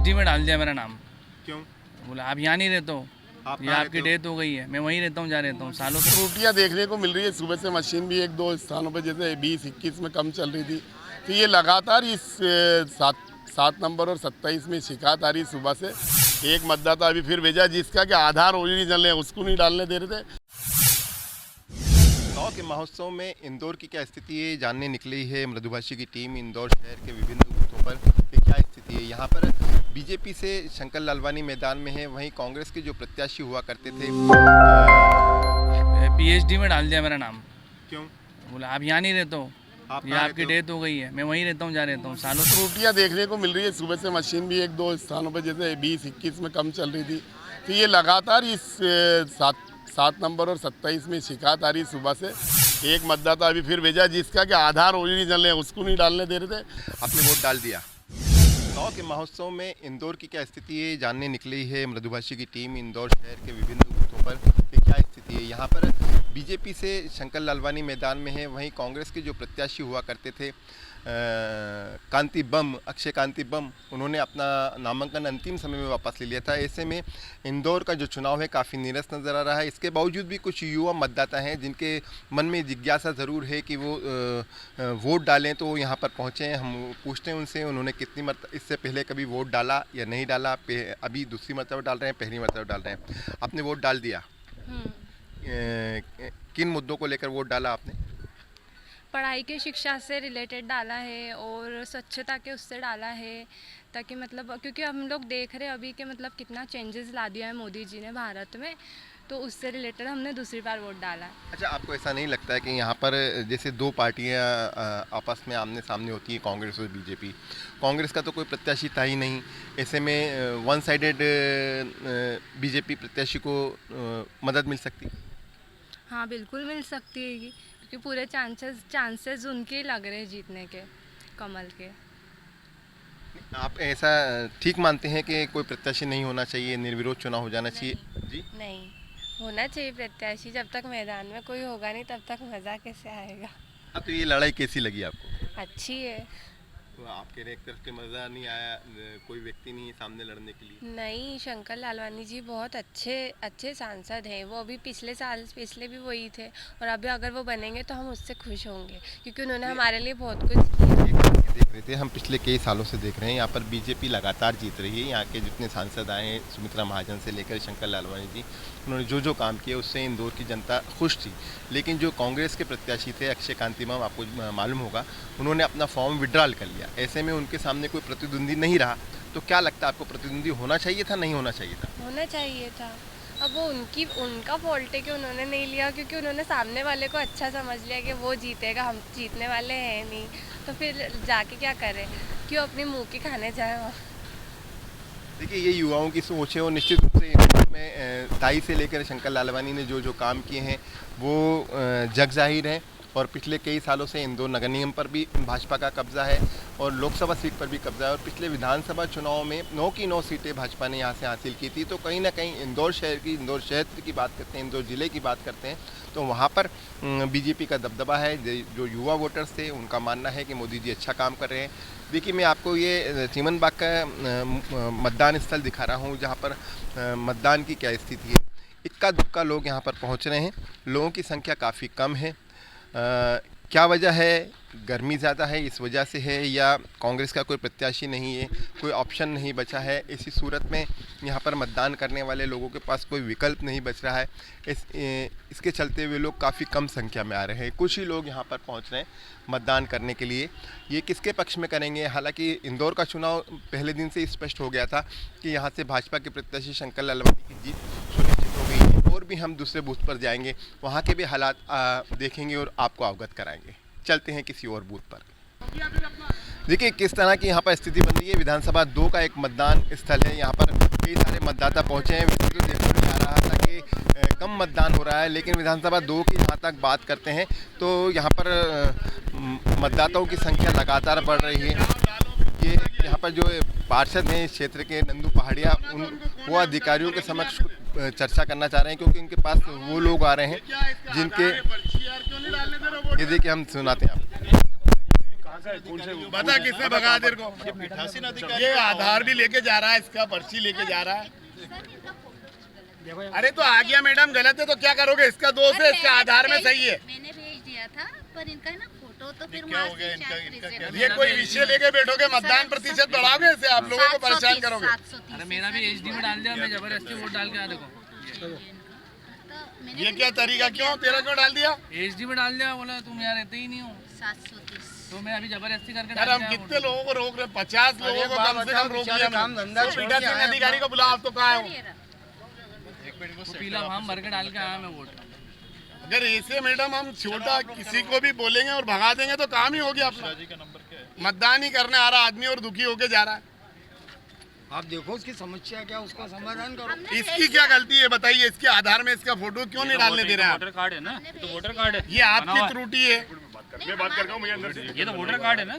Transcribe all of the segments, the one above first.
PhD में डाल दिया मेरा नाम। क्यों? बोला आप यहाँ नहीं रहते हो, आप ये कहाँ आपकी रहते हो? डेथ हो गई है। मैं वहीं रहता हूँ, जहाँ रहता हूँ सालों से। त्रुटियां देखने को मिल रही है। सुबह से मशीन भी एक दो स्थानों पर जैसे 20-21 में कम चल रही थी, तो ये लगातार इस 7 नंबर और 27 में शिकायत आ रही सुबह से। एक मतदाता अभी फिर भेजा जिसका कि आधार ओरिजिनल है, उसको नहीं डालने दे रहे थे। चुनाव के महोत्सव में इंदौर की क्या स्थिति है जानने निकली है मृदुभाषी की टीम इंदौर शहर के विभिन्न बूथों पर कि क्या स्थिति है। यहाँ पर बीजेपी से शंकर लालवानी मैदान में है, वहीं कांग्रेस के जो प्रत्याशी हुआ करते थे पीएचडी में डाल दिया मेरा नाम। क्यों? बोला आप यहाँ नहीं रहते हो, आप ये कहाँ आपकी रहते हो? डेथ हो गई है। मैं वहीं रहता हूँ, जहाँ रहता हूँ सालों से। त्रुटियां देखने को मिल रही है। सुबह से मशीन भी एक दो स्थानों पर जैसे 20-21 में कम चल रही थी, तो ये लगातार इस 7 नंबर और 27 में शिकायत आ रही सुबह से। एक मतदाता अभी फिर भेजा जिसका कि आधार ओरिजिनल है, उसको नहीं डालने दे रहे थे। आपने वोट डाल दिया। चुनाव के महोत्सव में इंदौर की क्या स्थिति है जानने निकली है मृदुभाषी की टीम इंदौर शहर के विभिन्न बूथों पर कि क्या स्थिति है। यहाँ पर बीजेपी से शंकर लालवानी मैदान में है, वहीं कांग्रेस के जो प्रत्याशी हुआ करते थे कांति बम, अक्षय कांति बम, उन्होंने अपना नामांकन अंतिम समय में वापस ले लिया था। ऐसे में इंदौर का जो चुनाव है काफ़ी नीरस नज़र आ रहा है। इसके बावजूद भी कुछ युवा मतदाता हैं जिनके मन में जिज्ञासा ज़रूर है कि वो वोट डालें, तो यहाँ पर पहुँचे हैं। हम पूछते हैं उनसे उन्होंने कितनी मरतबा इससे पहले कभी वोट डाला या नहीं डाला, अभी दूसरी मरतबा डाल रहे हैं, पहली मरतबा डाल रहे हैं। आपने वोट डाल दिया। किन मुद्दों को लेकर वोट डाला आपने? पढ़ाई की शिक्षा से रिलेटेड डाला है और स्वच्छता के उससे डाला है, ताकि मतलब क्योंकि हम लोग देख रहे हैं अभी के मतलब कितना चेंजेस ला दिया है मोदी जी ने भारत में, तो उससे रिलेटेड हमने दूसरी बार वोट डाला है। अच्छा, आपको ऐसा नहीं लगता है कि यहाँ पर जैसे दो पार्टियाँ आपस में आमने सामने होती हैं, कांग्रेस और बीजेपी, कांग्रेस का तो कोई प्रत्याशी था ही नहीं, ऐसे में वन साइडेड बीजेपी प्रत्याशी को मदद मिल सकती? हाँ बिल्कुल मिल सकती है, क्योंकि पूरे चांसेस उनके ही लग रहे हैं जीतने के, कमल के। आप ऐसा ठीक मानते हैं कि कोई प्रत्याशी नहीं होना चाहिए, निर्विरोध चुनाव हो जाना चाहिए? जी नहीं होना चाहिए प्रत्याशी। जब तक मैदान में कोई होगा नहीं तब तक मज़ा कैसे आएगा। तो ये लड़ाई कैसी लगी आपको? अच्छी है। तो आपके एक तरफ के मज़ा नहीं आया, कोई व्यक्ति नहीं है सामने लड़ने के लिए? नहीं, शंकर लालवानी जी बहुत अच्छे सांसद हैं। वो अभी पिछले भी वही थे, और अभी अगर वो बनेंगे तो हम उससे खुश होंगे, क्योंकि उन्होंने हमारे लिए बहुत कुछ किया। देख रहे थे हम, पिछले कई सालों से देख रहे हैं यहाँ पर बीजेपी लगातार जीत रही है। यहाँ के जितने सांसद आए हैं, सुमित्रा महाजन से लेकर शंकर लालवानी जी, उन्होंने जो काम किया उससे इंदौर की जनता खुश थी। लेकिन जो कांग्रेस के प्रत्याशी थे अक्षय कांति बम, आपको मालूम होगा, उन्होंने अपना फॉर्म विड्रॉल कर लिया। ऐसे में उनके सामने कोई प्रतिद्वंदी नहीं रहा। तो क्या लगता है आपको, प्रतिद्वंदी होना चाहिए था, नहीं होना चाहिए था? होना चाहिए था। अब वो उनका फॉल्ट है कि उन्होंने नहीं लिया, क्योंकि उन्होंने सामने वाले को अच्छा समझ लिया कि वो जीतेगा, हम जीतने वाले हैं नहीं, तो फिर जाके क्या करें, क्यों अपनी मुँह की खाने जाए वहाँ। देखिए, ये युवाओं की सोच है, और निश्चित रूप से इंदौर में ताई से लेकर शंकर लालवानी ने जो काम किए हैं वो जग जाहिर है। और पिछले कई सालों से इंदौर नगर निगम पर भी भाजपा का कब्जा है और लोकसभा सीट पर भी कब्जा है, और पिछले विधानसभा चुनाव में 9 की 9 सीटें भाजपा ने यहाँ से हासिल की थी। तो कहीं ना कहीं इंदौर शहर की बात करते हैं, इंदौर ज़िले की बात करते हैं, तो वहाँ पर बीजेपी का दबदबा है। जो युवा वोटर्स थे उनका मानना है कि मोदी जी अच्छा काम कर रहे हैं। देखिए, मैं आपको ये चीमन बाग का मतदान स्थल दिखा रहा हूँ, जहाँ पर मतदान की क्या स्थिति है। इक्का दुक्का लोग यहाँ पर पहुँच रहे हैं, लोगों की संख्या काफ़ी कम है। क्या वजह है? गर्मी ज़्यादा है इस वजह से है, या कांग्रेस का कोई प्रत्याशी नहीं है, कोई ऑप्शन नहीं बचा है? ऐसी सूरत में यहाँ पर मतदान करने वाले लोगों के पास कोई विकल्प नहीं बच रहा है। इसके चलते हुए लोग काफ़ी कम संख्या में आ रहे हैं। कुछ ही लोग यहाँ पर पहुँच रहे हैं मतदान करने के लिए। ये किसके पक्ष में करेंगे? हालांकि इंदौर का चुनाव पहले दिन से स्पष्ट हो गया था कि यहाँ से भाजपा के प्रत्याशी शंकर लालवानी की जीत सुनिश्चित हो गई है। और भी हम दूसरे बूथ पर जाएंगे, वहाँ के भी हालात देखेंगे और आपको अवगत कराएंगे। चलते हैं किसी और बूथ पर। देखिए किस तरह की यहाँ पर स्थिति बन रही है। विधानसभा 2 का एक मतदान स्थल है, यहाँ पर कई सारे मतदाता पहुँचे हैं। वैसे तो देखने में आ रहा था कि कम मतदान हो रहा है, लेकिन विधानसभा 2 की जहाँ तक बात करते हैं तो यहाँ पर मतदाताओं की संख्या लगातार बढ़ रही है। ये यहाँ पर जो पार्षद हैं इस क्षेत्र के, नंदू पहाड़िया, वो अधिकारियों के समक्ष चर्चा करना चाह रहे हैं, क्योंकि इनके पास वो लोग आ रहे हैं जिनके, ये देखिए हम सुनाते हैं आपको। बता किसने भगा तेरे को? ये आधार भी लेके जा रहा है, इसका पर्ची लेके जा रहा है। अरे तो आ गया मैडम, गलत है तो क्या करोगे? इसका दोस्त है, इसका आधार में सही है। मैंने भेज दिया था पर इनका ना फोटो तो फिर वहाँ से शायद रिजेक्ट ये कोई विषय लेके बैठोगे, मतदान प्रतिशत बढ़ाओगे, इससे आप लोगों को परेशान करोगे। 730 अरे मेरा भी एचडी में डाल दिया, मैं जबरदस्ती वोट डाल के आ देखो ये क्या तरीका? क्यों तेरा क्यों डाल दिया? एचडी में डाल दिया, बोला तुम यहाँ रहते ही नहीं हो 730 तो मैं अभी जबरदस्ती करके यार डाल हम दिया कितने लोगों को रोक रहे हैं? 50 लोगों को कम से कम रोक लिया। पीठासीन अधिकारी को बुलाओ, आप तो कहाँ हो? वो पीला फॉर्म भर के डाल के आया मैं वोट। अगर ऐसे मैडम हम छोटा किसी को भी बोलेंगे और भगा देंगे तो काम ही हो गया अपना। मतदान ही करने आ रहा आदमी और दुखी होके जा रहा है। आप देखो उसकी समस्या क्या, उसका समाधान करो। इसकी क्या गलती है बताइए? इसके आधार में इसका फोटो क्यों नहीं डालने दे रहे हैं आप? वोटर कार्ड है ना, तो वोटर कार्ड है, ये आपकी त्रुटि है। मैं बात कर रहा हूँ मुझे अंदर से, ये तो वोटर कार्ड है ना,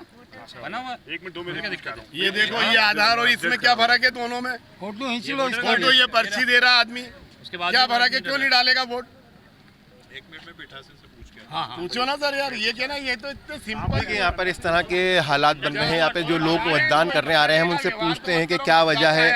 बना हुआ। 1 मिनट 2 मिनट क्या दिक्कत है? ये देखो, ये आधार और इसमें क्या फर्क है दोनों में? फोटो खींच लो, फोटो ये पर्ची दे रहा आदमी, उसके बाद क्या फर्क है? क्यों नहीं डालेगा वोट? हाँ पूछो ना सर यार, ये क्या ना, ये तो इतने सिंपल। देखिए यहाँ पर इस तरह के हालात बन रहे हैं। यहाँ पे जो लोग मतदान करने आ रहे हैं हम उनसे पूछते हैं कि क्या वजह है,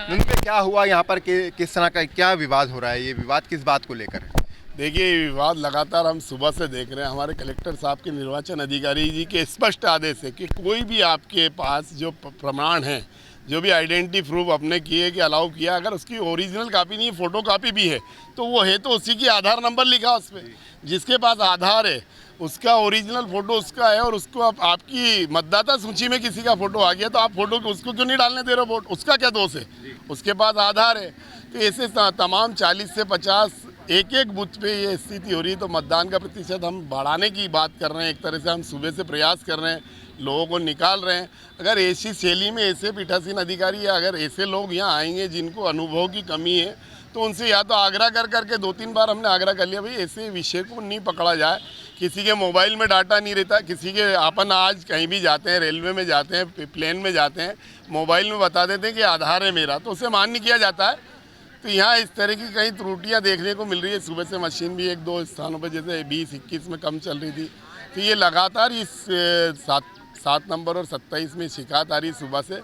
उन पे क्या हुआ यहाँ पर, किस तरह का क्या विवाद हो रहा है, ये विवाद किस बात को लेकर है? देखिए ये विवाद लगातार हम सुबह से देख रहे हैं। हमारे कलेक्टर साहब के निर्वाचन अधिकारी जी के स्पष्ट आदेश है कि कोई भी आपके पास जो प्रमाण है, जो भी आइडेंटिटी प्रूफ अपने किए कि अलाउ किया, अगर उसकी ओरिजिनल कापी नहीं, फोटो कापी भी है तो वो है तो उसी की आधार नंबर लिखा उस पर। जिसके पास आधार है उसका ओरिजिनल फ़ोटो उसका है, और उसको आपकी मतदाता सूची में किसी का फ़ोटो आ गया तो आप फोटो उसको क्यों नहीं डालने दे रहे हो वोट? उसका क्या दोष है? उसके पास आधार है। तो ऐसे तमाम 40 से 50 एक बूथ पे ये स्थिति हो रही है। तो मतदान का प्रतिशत हम बढ़ाने की बात कर रहे हैं। एक तरह से हम सुबह से प्रयास कर रहे हैं, लोगों को निकाल रहे हैं। अगर ऐसी शैली में ऐसे पीठासीन अधिकारी या अगर ऐसे लोग यहाँ आएंगे जिनको अनुभव की कमी है तो उनसे या तो आग्रह कर करके 2-3 बार हमने आग्रह कर लिया, भाई ऐसे विषय को नहीं पकड़ा जाए। किसी के मोबाइल में डाटा नहीं रहता, किसी के अपन आज कहीं भी जाते हैं, रेलवे में जाते हैं, प्लेन में जाते हैं, मोबाइल में बता देते हैं कि आधार है मेरा, तो उसे मान्य किया जाता है। तो यहाँ इस तरह की कई त्रुटियाँ देखने को मिल रही है। सुबह से मशीन भी 1-2 स्थानों पर जैसे 20-21 में कम चल रही थी। तो ये लगातार इस 7 नंबर और 27 में शिकायत आ रही सुबह से।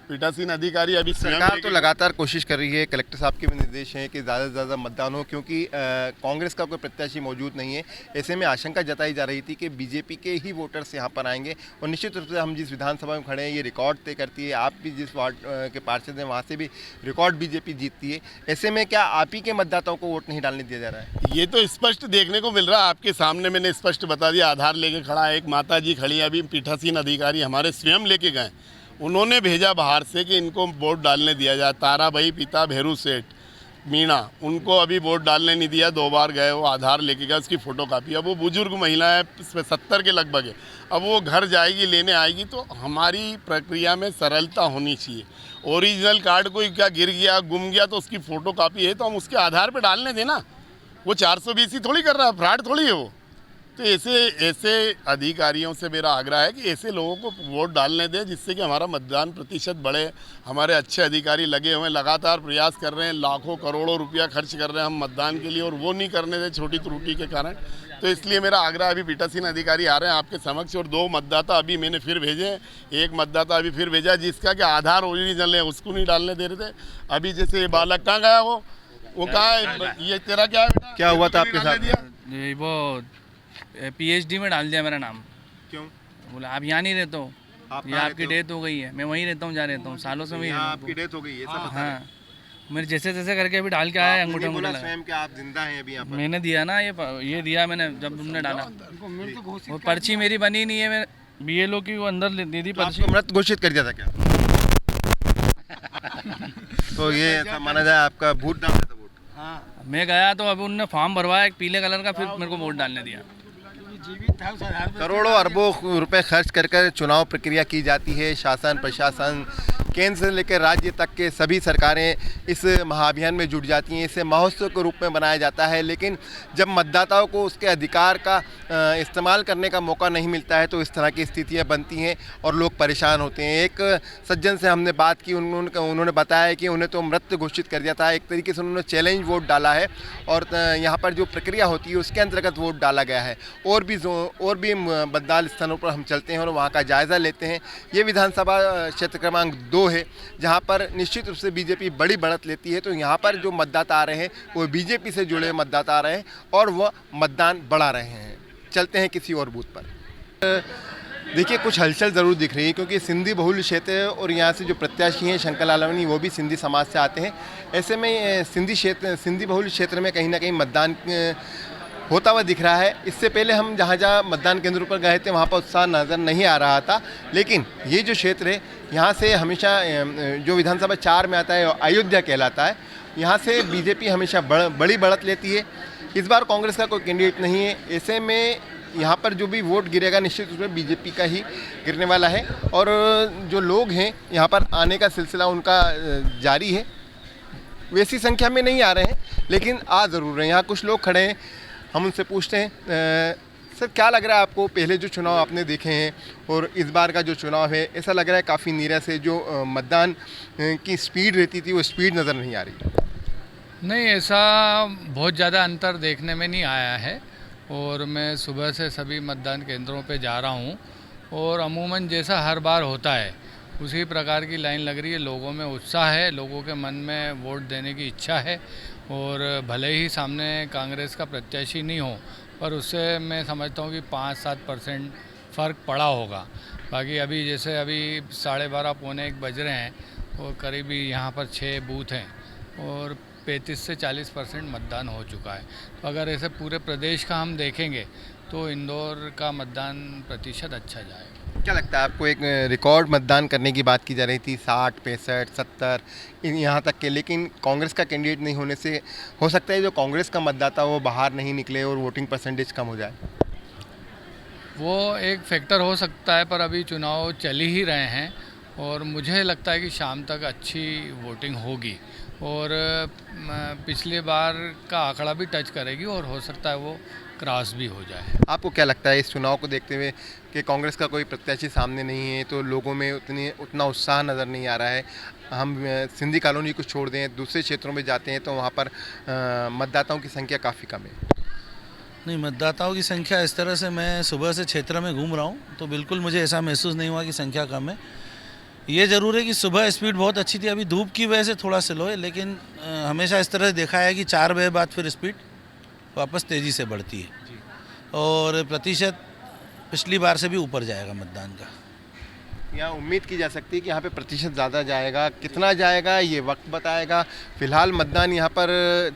पीठासीन अधिकारी अभी सरकार तो लगातार कोशिश कर रही है, कलेक्टर साहब के भी निर्देश हैं कि ज़्यादा से ज़्यादा मतदान हो, क्योंकि कांग्रेस का कोई प्रत्याशी मौजूद नहीं है। ऐसे में आशंका जताई जा रही थी कि बीजेपी के ही वोटर्स यहाँ पर आएंगे, और निश्चित रूप से हम जिस विधानसभा में खड़े हैं ये रिकॉर्ड तय करती है। आप भी जिस वार्ड के पार्षद हैं वहाँ से भी रिकॉर्ड बीजेपी जीतती है। ऐसे में क्या आप ही के मतदाताओं को वोट नहीं डालने दिया जा रहा है? ये तो स्पष्ट देखने को मिल रहा है, आपके सामने मैंने स्पष्ट बता दिया। आधार लेके खड़ा है, एक माता जी खड़ी है, अभी पीठासीन अधिकारी हमारे स्वयं लेके गए, उन्होंने भेजा बाहर से कि इनको वोट डालने दिया जाए। तारा भाई पिता भैरू सेठ मीणा, उनको अभी वोट डालने नहीं दिया। 2 बार गए, वो आधार लेके गए, उसकी फ़ोटो कापी। अब वो बुजुर्ग महिला है, 70 के लगभग है, अब वो घर जाएगी लेने आएगी। तो हमारी प्रक्रिया में सरलता होनी चाहिए। ओरिजिनल कार्ड कोई क्या गिर गया गुम गया तो उसकी फ़ोटो कापी है तो हम उसके आधार पर डालने देना। वो 420 थोड़ी कर रहा है, फ्रॉड थोड़ी है वो। तो ऐसे अधिकारियों से मेरा आग्रह है कि ऐसे लोगों को वोट डालने दें जिससे कि हमारा मतदान प्रतिशत बढ़े। हमारे अच्छे अधिकारी लगे हुए हैं, लगातार प्रयास कर रहे हैं, लाखों करोड़ों रुपया खर्च कर रहे हैं हम मतदान के लिए, और वो नहीं करने दें छोटी त्रुटि के कारण। तो इसलिए मेरा आग्रह, अभी पीठासीन अधिकारी आ रहे हैं आपके समक्ष, और 2 मतदाता अभी मैंने फिर भेजे, एक मतदाता अभी फिर भेजा जिसका कि आधार ओरिजिनल है उसको नहीं डालने दे रहे थे। अभी जैसे ये बालक कहाँ गया, वो कहाँ है? ये तेरा क्या है बेटा? क्या हुआ था आपके साथ? वो पीएचडी में डाल दिया मेरा नाम। क्यों? बोला आप यहाँ नहीं रहते हो, आप ये कहाँ आपकी रहते हो? डेथ हो गई है। मैं वहीं रहता हूँ, जहाँ रहता हूँ, सालों से वहीं यहाँ रहता हूँ। आपकी डेथ हो गई है, सब बता रहे हैं। हाँ, मेरे जैसे तैसे करके अभी डाल के आया है, आपने अंगूठा नहीं बोला अंगूठा लगा। स्वयं कि आप जिंदा हैं अभी यहाँ पर? मैंने दिया ना, ये दिया मैंने जब तुमने डाला। वो पर्ची मेरी बनी नहीं है, मैं बीएलओ की वो अंदर दे दी तो पर्ची। आपको मृत घोषित कर दिया था क्या? तो ये ऐसा माना जाए आपका भूत डाल देता वोट? मैं गया तो अभी उनने फॉर्म भरवाया एक पीले कलर का, फिर मेरे को वोट डालने दिया। करोड़ों अरबों रुपए खर्च कर चुनाव प्रक्रिया की जाती है। शासन प्रशासन केंद्र से लेकर राज्य तक के सभी सरकारें इस महाअभियान में जुट जाती हैं। इसे महोत्सव के रूप में बनाया जाता है, लेकिन जब मतदाताओं को उसके अधिकार का इस्तेमाल करने का मौका नहीं मिलता है तो इस तरह की स्थितियां बनती हैं और लोग परेशान होते हैं। एक सज्जन से हमने बात की, उन्होंने बताया कि उन्हें तो मृत घोषित कर दिया था। एक तरीके से उन्होंने चैलेंज वोट डाला है और यहाँ पर जो प्रक्रिया होती है उसके अंतर्गत वोट डाला गया है। और भी मतदान स्थानों पर हम चलते हैं और वहाँ का जायज़ा लेते हैं। ये विधानसभा क्षेत्र क्रमांक 2 है, जहाँ पर निश्चित रूप से बीजेपी बड़ी बढ़त लेती है। तो यहाँ पर जो मतदाता आ रहे हैं वो बीजेपी से जुड़े मतदाता आ रहे हैं और वह मतदान बढ़ा रहे हैं। चलते हैं किसी और बूथ पर। देखिए, कुछ हलचल ज़रूर दिख रही है क्योंकि सिंधी बहुल क्षेत्र है और यहाँ से जो प्रत्याशी हैं शंकर लालवानी वो भी सिंधी समाज से आते हैं। ऐसे में सिंधी बहुल क्षेत्र में कहीं ना कहीं मतदान होता हुआ दिख रहा है। इससे पहले हम जहाँ मतदान केंद्रों पर गए थे वहाँ पर उत्साह नज़र नहीं आ रहा था, लेकिन ये जो क्षेत्र है यहाँ से हमेशा जो विधानसभा 4 में आता है अयोध्या कहलाता है, यहाँ से बीजेपी हमेशा बड़ी बढ़त लेती है। इस बार कांग्रेस का कोई कैंडिडेट नहीं है, ऐसे में यहाँ पर जो भी वोट गिरेगा निश्चित रूप से बीजेपी का ही गिरने वाला है। और जो लोग हैं यहाँ पर आने का सिलसिला उनका जारी है। वैसी संख्या में नहीं आ रहे हैं लेकिन आ ज़रूर रहे हैं। यहाँ कुछ लोग खड़े हैं, हम उनसे पूछते हैं, सर क्या लग रहा है आपको? पहले जो चुनाव आपने देखे हैं और इस बार का जो चुनाव है, ऐसा लग रहा है काफ़ी नीरस है, जो मतदान की स्पीड रहती थी वो स्पीड नज़र नहीं आ रही? नहीं, ऐसा बहुत ज़्यादा अंतर देखने में नहीं आया है। और मैं सुबह से सभी मतदान केंद्रों पे जा रहा हूँ और अमूमन जैसा हर बार होता है उसी प्रकार की लाइन लग रही है। लोगों में उत्साह है, लोगों के मन में वोट देने की इच्छा है और भले ही सामने कांग्रेस का प्रत्याशी नहीं हो पर उससे मैं समझता हूँ कि 5-7% फ़र्क पड़ा होगा। बाकी अभी जैसे अभी 12:30 पौने 1 बज रहे हैं और करीब यहाँ पर 6 बूथ हैं और 35 से 40% मतदान हो चुका है। तो अगर ऐसे पूरे प्रदेश का हम देखेंगे तो इंदौर का मतदान प्रतिशत अच्छा जाएगा। क्या लगता है आपको? एक रिकॉर्ड मतदान करने की बात की जा रही थी, 60, 65, 70 यहाँ तक के, लेकिन कांग्रेस का कैंडिडेट नहीं होने से हो सकता है जो कांग्रेस का मतदाता वो बाहर नहीं निकले और वोटिंग परसेंटेज कम हो जाए। वो एक फैक्टर हो सकता है, पर अभी चुनाव चल ही रहे हैं और मुझे लगता है कि शाम तक अच्छी वोटिंग होगी और पिछले बार का आंकड़ा भी टच करेगी और हो सकता है वो क्रॉस भी हो जाए। आपको क्या लगता है इस चुनाव को देखते हुए कि कांग्रेस का कोई प्रत्याशी सामने नहीं है तो लोगों में उतना उत्साह नज़र नहीं आ रहा है? हम सिंधी कॉलोनी को छोड़ दें, दूसरे क्षेत्रों में जाते हैं तो वहाँ पर मतदाताओं की संख्या काफ़ी कम है। नहीं, मतदाताओं की संख्या इस तरह से मैं सुबह से क्षेत्र में घूम रहा हूँ तो बिल्कुल मुझे ऐसा महसूस नहीं हुआ कि संख्या कम है। ये ज़रूर है कि सुबह स्पीड बहुत अच्छी थी, अभी धूप की वजह से थोड़ा स्लो है, लेकिन हमेशा इस तरह से देखा है कि 4 बजे बाद फिर स्पीड वापस तेज़ी से बढ़ती है और प्रतिशत पिछली बार से भी ऊपर जाएगा मतदान का। यहाँ उम्मीद की जा सकती है कि यहाँ पे प्रतिशत ज़्यादा जाएगा। कितना जाएगा ये वक्त बताएगा। फिलहाल मतदान यहाँ पर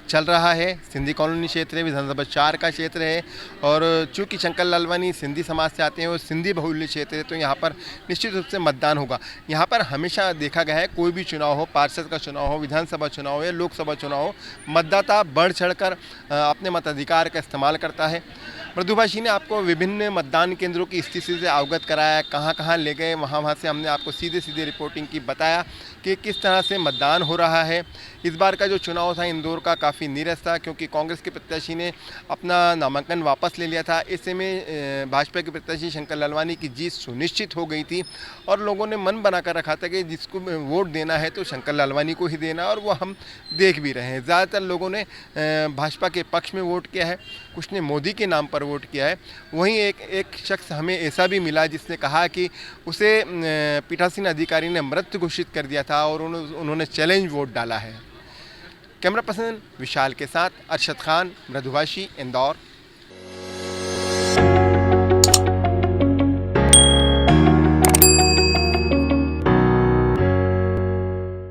चल रहा है। सिंधी कॉलोनी क्षेत्र है, विधानसभा 4 का क्षेत्र है और चूँकि शंकर लालवानी सिंधी समाज से आते हैं और सिंधी बहुल्य क्षेत्र है तो यहाँ पर निश्चित रूप से मतदान होगा। यहाँ पर हमेशा देखा गया है कोई भी चुनाव हो, पार्षद का चुनाव हो, विधानसभा चुनाव हो या लोकसभा चुनाव हो, मतदाता बढ़ चढ़ कर अपने मताधिकार का इस्तेमाल करता है। मृदुभाषी ने आपको विभिन्न मतदान केंद्रों की स्थिति से अवगत कराया, कहाँ कहाँ ले गए, वहाँ से हमने आपको सीधे रिपोर्टिंग की बताया कि किस तरह से मतदान हो रहा है। इस बार का जो चुनाव था इंदौर का काफ़ी नीरस था क्योंकि कांग्रेस के प्रत्याशी ने अपना नामांकन वापस ले लिया था। ऐसे में भाजपा के प्रत्याशी शंकर लालवानी की जीत सुनिश्चित हो गई थी और लोगों ने मन बना कर रखा था कि जिसको वोट देना है तो शंकर लालवानी को ही देना और वो हम देख भी रहे हैं। ज़्यादातर लोगों ने भाजपा के पक्ष में वोट किया है, कुछ ने मोदी के नाम पर वोट किया है। वहीं एक शख्स हमें ऐसा भी मिला जिसने कहा कि उसे पीठासीन अधिकारी ने मृत घोषित कर दिया था और उन्होंने चैलेंज वोट डाला है। कैमरा पर्सन विशाल के साथ अरशद खान, मृदुभाषी, इंदौर।